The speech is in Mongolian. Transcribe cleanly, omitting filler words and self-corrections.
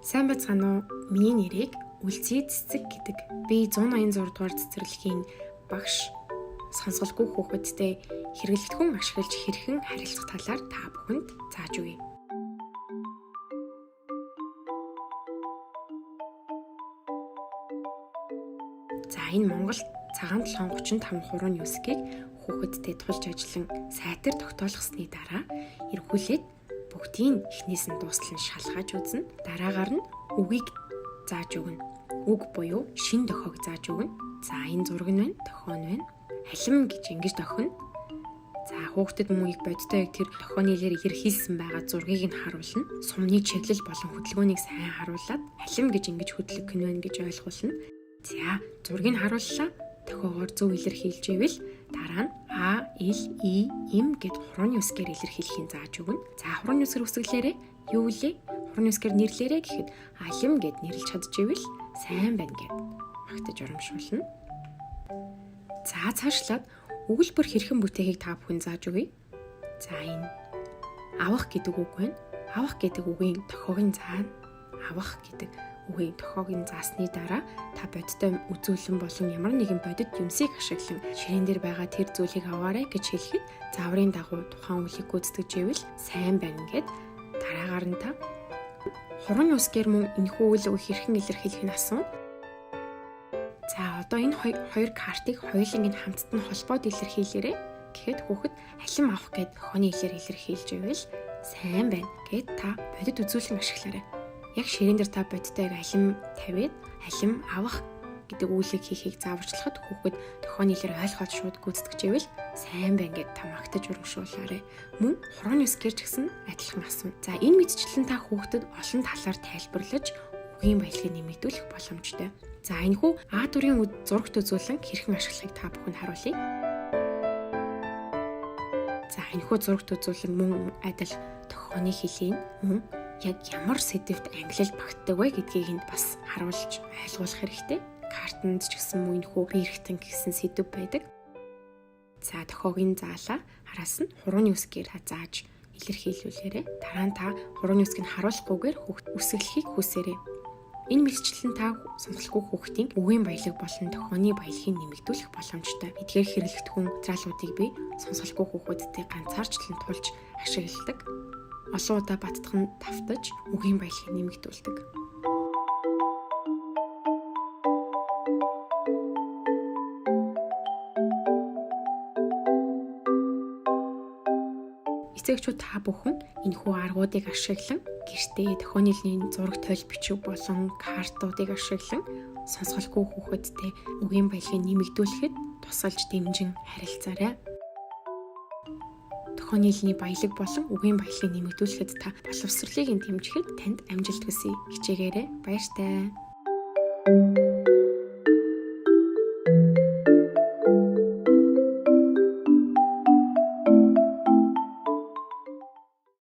Сайн байцгаана уу? Миний нэрийг Үлций цэцэг гэдэг. Би 186 дугаар цэцэрлэгийн багш сонсголгүй хүүхэдтэй хэрэглэгдэхүүн ашиглаж хэрхэн харилцах талаар та бүхэнд зааж өгье. За энэ Монгол цагаан толгойн 35 хурууны үсгийг хүүхэдтэй тулж ажиллан сайтар тогтоолгосны дараа эргүүлээд бүгдийг эхнээс нь дуустал нь шалгаж үзнэ. Дараагаар нь үгийг зааж өгнө. Үг буюу шин дохиог зааж өгнө. За энэ зураг нь байна, дохио нь байна. Халим гэж ингэж дохино. За хүүхдэд мөн их бодтой яг тэр дохионы илээр илэрхийлсэн байгаа зургийг нь харуулна. Сумны чиглэл болон хөдөлгөөнийг сайн харуулад халим гэж ингэж хөдлөх кино гэж ойлгуулна. За зургийг нь харууллаа. Дохиогоор зөв илэрхийлж ивэл дараа нь А, Л, И, Им гэд хурууны үсгээр илэрхийлэхин зааж өгнө. За хурууны үсгэр үсгэлээрээ юу вэ? Хурууны үсгээр нэрлээрээ гэхэд алим гэд нэрлэж чадчихвэл сайн байна гэд магтаж урамшуулна. За цаашлаад өгүүлбэр хэрхэн бүтээхийг та бүхэн зааж өгье. За энэ авах гэдэг үг байна. Авах гэдэг үгийн дохиог нь заана. Авах гэдэг үгийн дохиог нь заасны дараа та бодтой үзүүлэн болон ямар нэгэн бодит юмсыг ашиглан ширээн дээр байгаа тэр зүйлийг аваарай гэж хэлэхэд зааврын дагуу тухайн үлийг гүйцэтгэж ивэл сайн байна гэд дараагаар нь та хурууны үсгээр мөн энэхүү үйл үг хэрхэн илэрхийлэх нь асууна. За одоо энэ хоёр картыг хоёуланг нь хамтд нь холбоод илэрхийлээрэй гэхэд хүүхэд алим авах гэд дохионы хэлээр илэрхийлж ивэл сайн байна гэд та бодит үзүүлэн ашиглаарай. Яг ширээн дээр та бодтой алим тавиад алим авах гэдэг үйлийг хийхийг зааварчлахад хүүхэд дохионы хэлээр ойлгоод шууд гүйцэтгэж ивэл сайн байна гэд та магтаж урамшуулаарай. Мөн хурууны үсгээр ч гэсэн адилхан асууна. За энэ мэдчилэн та хүүхдэд олон талаар тайлбарлаж үгийн баялагийг нэмэгдүүлэх боломжтой. За энэхүү А дүрийн зурагт үзүүлэн хэрхэн ашиглахыг та бүхэнд харуулъя. За энэхүү зурагт үзүүлэн мөн адил дохионы хэлийг мөн яг ямар сэдвт ангилал багтдаг вэ гэдгийг энд бас харуулж ойлгуулах хэрэгтэй. Картанд ч гэсэн мөн энэхүү биерхтэн гэсэн сэдв байдаг. За дохиог нь заалаа. Араас нь хурууны үсгээр зааж илэрхийлүүлээрэй. Дараа нь та хурууны үсгийг харуулахгүйгээр үсгэлэхийг хүсээрэй. Энэ мэлчилэн та сонсголгүй хүүхдийн үгийн баялаг болон дохионы баялагийг нэмэгдүүлэх боломжтой. Эдгээр хэрэглэгдэхүүн материалуудыг би сонсголгүй хүүхдүүдэд ганцаарчлан тулж ашигладаг. Олон удаа баттган давтаж үгийн баялагийг нэмэгдүүлдэг. Эцэгчүүд та бүхэн энэхүү аргуудыг ашиглан гэртээ дохионы хэлний зураг тойл бичиг болон картуудыг ашиглан сонсголгүй хүүхэдтэй үгийн баялагийг нэмэгдүүлэхэд тусалж дэмжин харилцаарай. Дохионы хэлний баялаг болон үгийн баялагийг нэмэгдүүлэхэд та боловсролыг нь дэмжихэд танд амжилт хүсье. Хичээгээрэй. Баяртай.